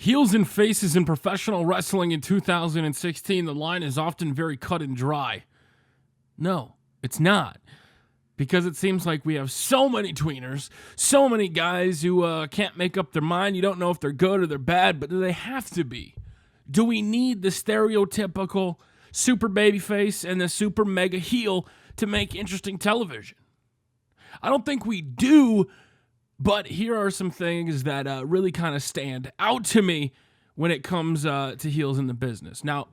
Heels and faces in professional wrestling in 2016, the line is often very cut and dry. No, it's not. Because it seems like we have so many tweeners, so many guys who can't make up their mind. You don't know if they're good or they're bad, but do they have to be? Do we need the stereotypical super babyface and the super mega heel to make interesting television? I don't think we do, but here are some things that really kind of stand out to me when it comes to heels in the business. Now,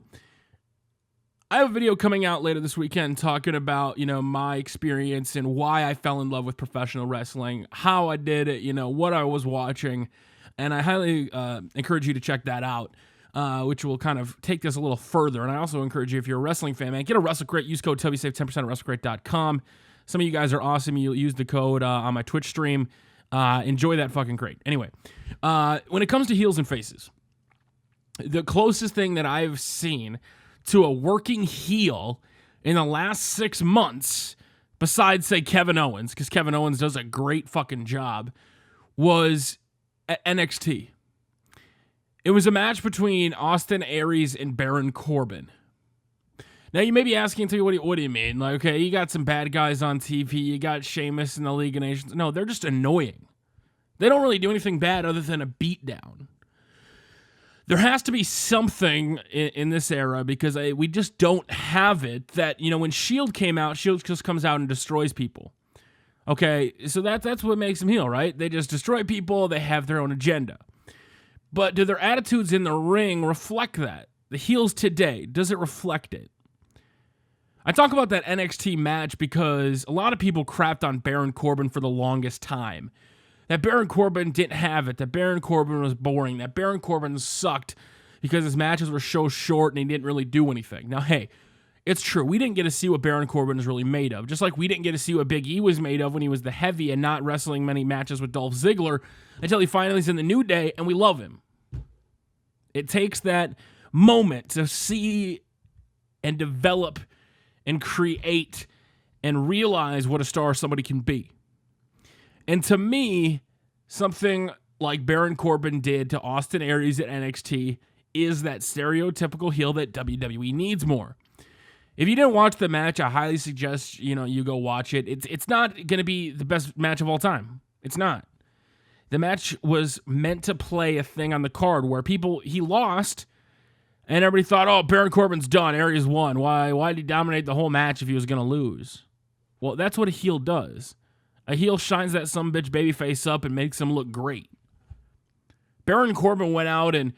I have a video coming out later this weekend talking about, my experience and why I fell in love with professional wrestling, how I did it, what I was watching, and I highly encourage you to check that out, which will kind of take this a little further. And I also encourage you, if you're a wrestling fan, man, get a WrestleCrate, use code Tubby, save 10% at WrestleCrate.com. Some of you guys are awesome. You use the code on my Twitch stream. Enjoy that fucking crate. Anyway, when it comes to heels and faces, the closest thing that I've seen to a working heel in the last 6 months, besides, say, Kevin Owens, because Kevin Owens does a great fucking job, was at NXT. It was a match between Austin Aries and Baron Corbin. Now, you may be asking, what do you mean? Like, okay, you got some bad guys on TV, you got Sheamus in the League of Nations. No, they're just annoying. They don't really do anything bad other than a beatdown. There has to be something in this era because we just don't have it that, when S.H.I.E.L.D. came out, S.H.I.E.L.D. just comes out and destroys people. Okay, so that's what makes them heel, right? They just destroy people, they have their own agenda. But do their attitudes in the ring reflect that? The heels today, does it reflect it? I talk about that NXT match because a lot of people crapped on Baron Corbin for the longest time. That Baron Corbin didn't have it. That Baron Corbin was boring. That Baron Corbin sucked because his matches were so short and he didn't really do anything. Now, hey, it's true. We didn't get to see what Baron Corbin is really made of. Just like we didn't get to see what Big E was made of when he was the heavy and not wrestling many matches with Dolph Ziggler until he finally is in the New Day, and we love him. It takes that moment to see and develop and create and realize what a star somebody can be. And to me, something like Baron Corbin did to Austin Aries at NXT is that stereotypical heel that WWE needs more. If you didn't watch the match, I highly suggest you go watch it. It's not going to be the best match of all time. It's not. The match was meant to play a thing on the card where he lost, and everybody thought, oh, Baron Corbin's done. Aries won. Why did he dominate the whole match if he was going to lose? Well, that's what a heel does. A heel shines that sumbitch babyface up and makes him look great. Baron Corbin went out and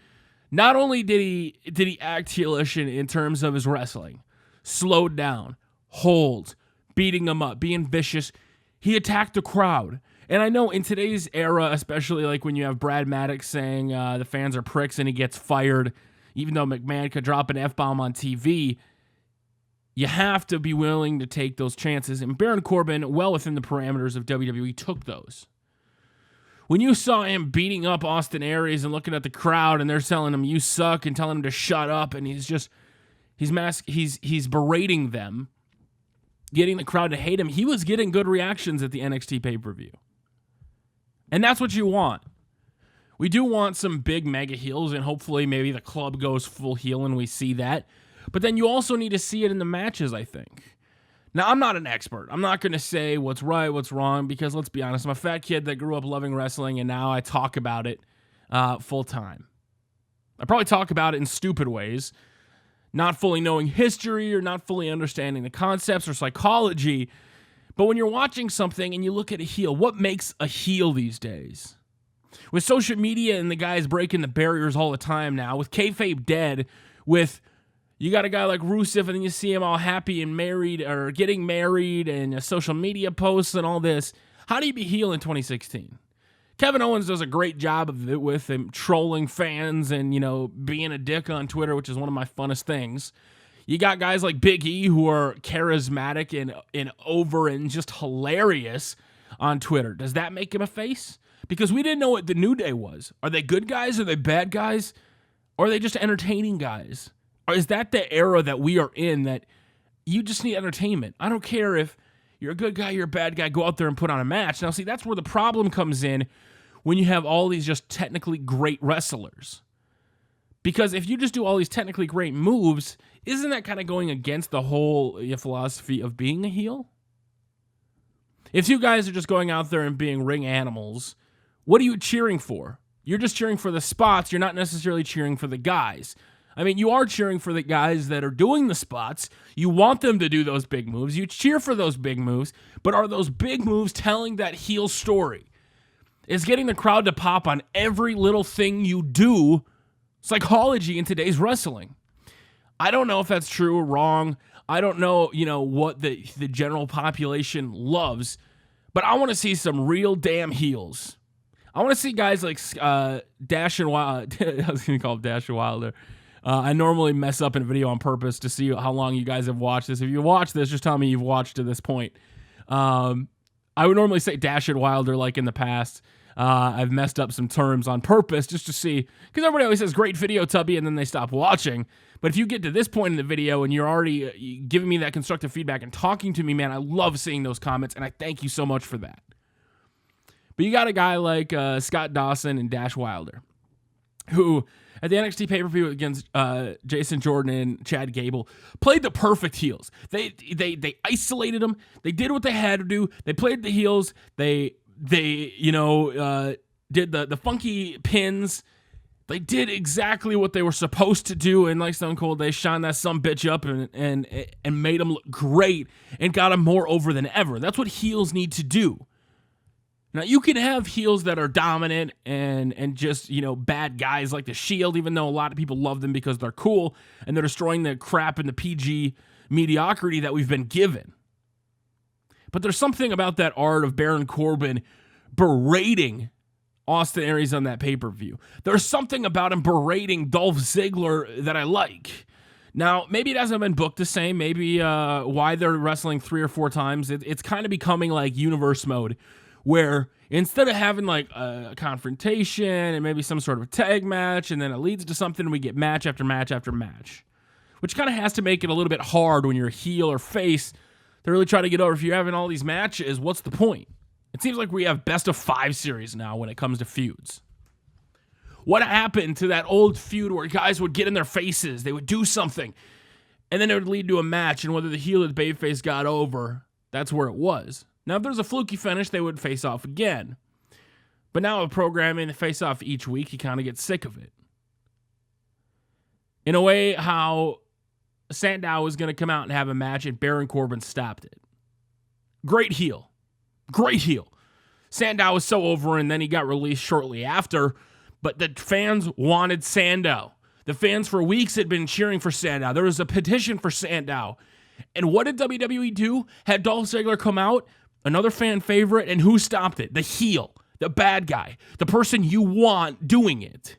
not only did he act heelish in terms of his wrestling, slowed down, hold, beating him up, being vicious, he attacked the crowd. And I know in today's era, especially like when you have Brad Maddox saying the fans are pricks and he gets fired, even though McMahon could drop an F-bomb on TV, you have to be willing to take those chances. And Baron Corbin, well within the parameters of WWE, took those. When you saw him beating up Austin Aries and looking at the crowd and they're telling him, you suck, and telling him to shut up, and he's berating them, getting the crowd to hate him, he was getting good reactions at the NXT pay-per-view. And that's what you want. We do want some big mega heels, and hopefully maybe the club goes full heel and we see that. But then you also need to see it in the matches, I think. Now, I'm not an expert. I'm not going to say what's right, what's wrong, because let's be honest, I'm a fat kid that grew up loving wrestling, and now I talk about it full time. I probably talk about it in stupid ways, not fully knowing history or not fully understanding the concepts or psychology. But when you're watching something and you look at a heel, what makes a heel these days? With social media and the guys breaking the barriers all the time now, with kayfabe dead, with you got a guy like Rusev and then you see him all happy and married or getting married and social media posts and all this. How do you be heel in 2016? Kevin Owens does a great job of it with him trolling fans and, being a dick on Twitter, which is one of my funnest things. You got guys like Big E who are charismatic and over and just hilarious on Twitter. Does that make him a face? Because we didn't know what the New Day was. Are they good guys? Are they bad guys? Or are they just entertaining guys? Or is that the era that we are in, that you just need entertainment? I don't care if you're a good guy, you're a bad guy, go out there and put on a match. Now, see, that's where the problem comes in when you have all these just technically great wrestlers. Because if you just do all these technically great moves, isn't that kind of going against the whole philosophy of being a heel? If you guys are just going out there and being ring animals, what are you cheering for? You're just cheering for the spots. You're not necessarily cheering for the guys. I mean, you are cheering for the guys that are doing the spots. You want them to do those big moves. You cheer for those big moves. But are those big moves telling that heel story? Is getting the crowd to pop on every little thing you do psychology in today's wrestling? I don't know if that's true or wrong. I don't know, what the general population loves, but I want to see some real damn heels. I want to see guys like Dash and Wild. I was going to call him Dash and Wilder. I normally mess up in a video on purpose to see how long you guys have watched this. If you watch this, just tell me you've watched to this point. I would normally say Dash and Wilder like in the past. I've messed up some terms on purpose just to see, because everybody always says great video, Tubby, and then they stop watching. But if you get to this point in the video and you're already giving me that constructive feedback and talking to me, man, I love seeing those comments, and I thank you so much for that. But you got a guy like Scott Dawson and Dash Wilder, who at the NXT pay-per-view against Jason Jordan and Chad Gable played the perfect heels. They isolated them. They did what they had to do. They played the heels. They did the funky pins. They did exactly what they were supposed to do, and like Stone Cold, they shined that sumbitch up and made them look great and got them more over than ever. That's what heels need to do. Now, you can have heels that are dominant and just, bad guys like the Shield, even though a lot of people love them because they're cool and they're destroying the crap and the PG mediocrity that we've been given. But there's something about that art of Baron Corbin berating Austin Aries on that pay-per-view. There's something about him berating Dolph Ziggler that I like. Now, maybe it hasn't been booked the same. Maybe why they're wrestling 3 or 4 times. It's kind of becoming like universe mode, where instead of having like a confrontation and maybe some sort of a tag match, and then it leads to something, and we get match after match after match, which kind of has to make it a little bit hard when you're a heel or face to really try to get over. If you're having all these matches, what's the point? It seems like we have best of 5 series now when it comes to feuds. What happened to that old feud where guys would get in their faces, they would do something, and then it would lead to a match, and whether the heel or the babyface got over, that's where it was. Now, if there's a fluky finish, they would face off again. But now with programming the face off each week, you kind of get sick of it. In a way, how Sandow was going to come out and have a match, and Baron Corbin stopped it. Great heel. Great heel. Sandow was so over, and then he got released shortly after, but the fans wanted Sandow. The fans for weeks had been cheering for Sandow. There was a petition for Sandow. And what did WWE do? Had Dolph Ziggler come out, another fan favorite, and who stopped it? The heel, the bad guy, the person you want doing it.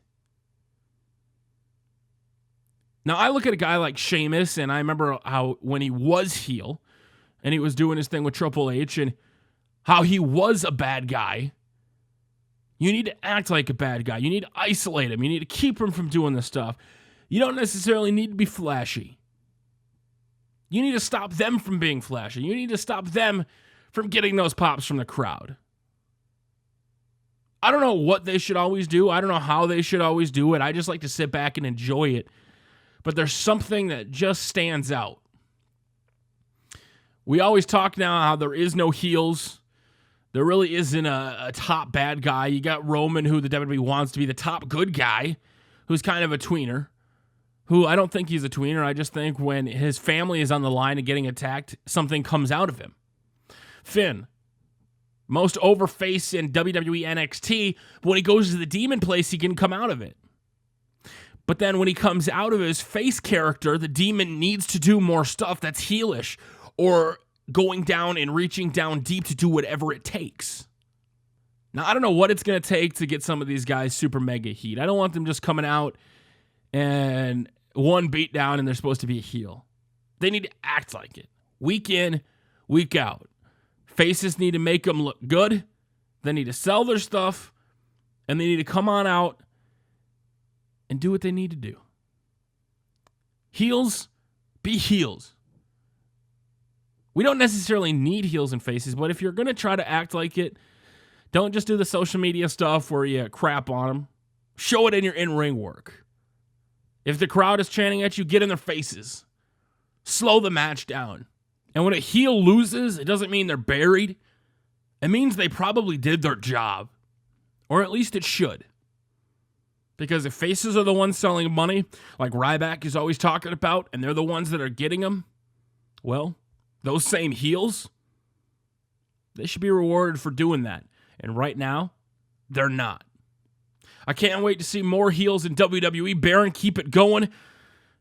Now, I look at a guy like Sheamus, and I remember how when he was heel, and he was doing his thing with Triple H, and how he was a bad guy. You need to act like a bad guy. You need to isolate him. You need to keep him from doing this stuff. You don't necessarily need to be flashy. You need to stop them from being flashy. You need to stop them from getting those pops from the crowd. I don't know what they should always do. I don't know how they should always do it. I just like to sit back and enjoy it. But there's something that just stands out. We always talk now how there is no heels. There really isn't a top bad guy. You got Roman, who the WWE wants to be the top good guy, who's kind of a tweener, who I don't think he's a tweener. I just think when his family is on the line and getting attacked, something comes out of him. Finn, most over face in WWE NXT, but when he goes to the demon place, he can come out of it. But then when he comes out of his face character, the demon needs to do more stuff that's heelish, or going down and reaching down deep to do whatever it takes. Now, I don't know what it's going to take to get some of these guys super mega heat. I don't want them just coming out and one beat down and they're supposed to be a heel. They need to act like it. Week in, week out. Faces need to make them look good. They need to sell their stuff. And they need to come on out and do what they need to do. Heels, be heels. We don't necessarily need heels and faces, but if you're going to try to act like it, don't just do the social media stuff where you crap on them. Show it in your in-ring work. If the crowd is chanting at you, get in their faces. Slow the match down. And when a heel loses, it doesn't mean they're buried. It means they probably did their job. Or at least it should. Because if faces are the ones selling money, like Ryback is always talking about, and they're the ones that are getting them, well, those same heels, they should be rewarded for doing that. And right now, they're not. I can't wait to see more heels in WWE. Baron, keep it going.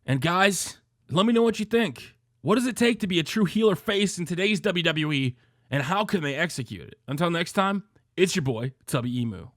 And guys, let me know what you think. What does it take to be a true heel or face in today's WWE, and how can they execute it? Until next time, it's your boy, Tubby Emu.